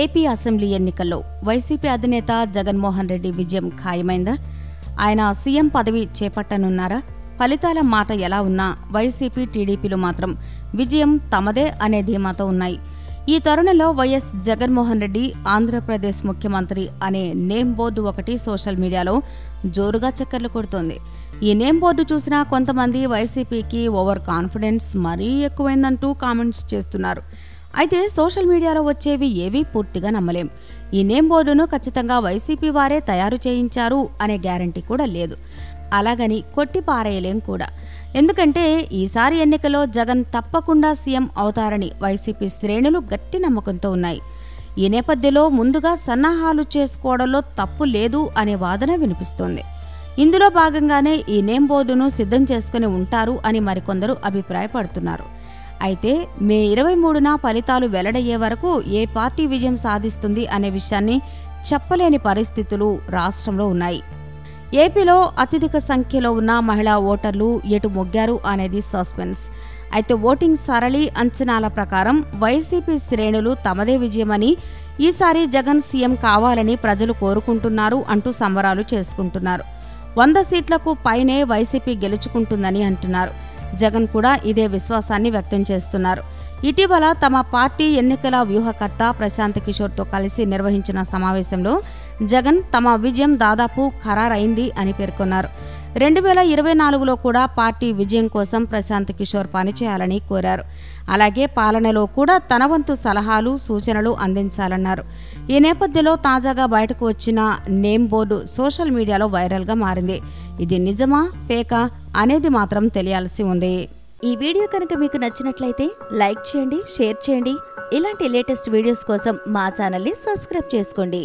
AP assembly ఎన్నికల్లో YCP అధినేత జగన్మోహన్ రెడ్డి విజయం ఖాయమైందా? ఆయన సీఎం పదవి చేపట్టనున్నారా? ఫలితాల మాట ఎలా ఉన్నా వైసీపీ, టీడీపీలు మాత్రం విజయం తమదే అనే ధీమాతో ఉన్నాయి. ఈ తరుణంలో వైఎస్ జగన్మోహన్ రెడ్డి ఆంధ్రప్రదేశ్ ముఖ్యమంత్రి అనే నేమ్ బోర్డు ఒకటి సోషల్ మీడియాలో జోరుగా చక్కర్లు కొడుతోంది. ఈ నేమ్ బోర్డు చూసినా కొంతమంది వైసీపీకి ఓవర్ కాన్ఫిడెన్స్ మరీ ఎక్కువైందంటూ కామెంట్స్ చేస్తున్నారు. అయితే సోషల్ మీడియాలో వచ్చేవి ఏవీ పూర్తిగా నమ్మలేం. ఈ నేమ్ బోర్డును ఖచ్చితంగా వైసీపీ వారే తయారు చేయించారు అనే గ్యారంటీ కూడా లేదు. అలాగని కొట్టి పారేయలేం కూడా. ఎందుకంటే ఈసారి ఎన్నికలో జగన్ తప్పకుండా సీఎం అవుతారని వైసీపీ శ్రేణులు గట్టి నమ్మకంతో ఉన్నాయి. ఈ నేపథ్యంలో ముందుగా సన్నాహాలు చేసుకోవడంలో తప్పు లేదు అనే వాదన వినిపిస్తోంది. ఇందులో భాగంగానే ఈ నేమ్ బోర్డును సిద్ధం చేసుకుని ఉంటారు అని మరికొందరు అభిప్రాయపడుతున్నారు. అయితే మే 23న ఫలితాలు వెల్లడయ్యే వరకు ఏ పార్టీ విజయం సాధిస్తుంది అనే విషయాన్ని చెప్పలేని పరిస్థితులు రాష్ట్రంలో ఉన్నాయి. ఏపీలో అత్యధిక సంఖ్యలో ఉన్న మహిళా ఓటర్లు ఎటు మొగ్గారు అనేది సస్పెన్స్. అయితే ఓటింగ్ సరళి అంచనాల ప్రకారం వైసీపీ శ్రేణులు తమదే విజయమని, ఈసారి జగన్ సీఎం కావాలని ప్రజలు కోరుకుంటున్నారు అంటూ సంబరాలు చేసుకుంటున్నారు. 100 సీట్లకు పైనే వైసీపీ గెలుచుకుంటుందని అంటున్నారు. జగన్ కూడా ఇదే విశ్వాసాన్ని వ్యక్తం చేస్తున్నారు. ఇటీవల తమ పార్టీ ఎన్నికల వ్యూహకర్త ప్రశాంత్ కిషోర్తో కలిసి నిర్వహించిన సమావేశంలో జగన్ తమ విజయం దాదాపు ఖరారైంది అని పేర్కొన్నారు. 2024లో కూడా పార్టీ విజయం కోసం ప్రశాంత్ కిషోర్ పనిచేయాలని కోరారు. అలాగే పాలనలో కూడా తన వంతు సలహాలు, సూచనలు అందించాలన్నారు. ఈ నేపథ్యంలో తాజాగా బయటకు వచ్చిన నేమ్ బోర్డు సోషల్ మీడియాలో వైరల్గా మారింది. ఇది నిజమా, ఫేకా అనేది మాత్రం తెలియాల్సి ఉంది. ఈ వీడియో కనుక మీకు నచ్చినట్లయితే లైక్ చేయండి, షేర్ చేయండి. ఇలాంటి లేటెస్ట్ వీడియోస్ కోసం మా ఛానల్ని సబ్స్క్రైబ్ చేసుకోండి.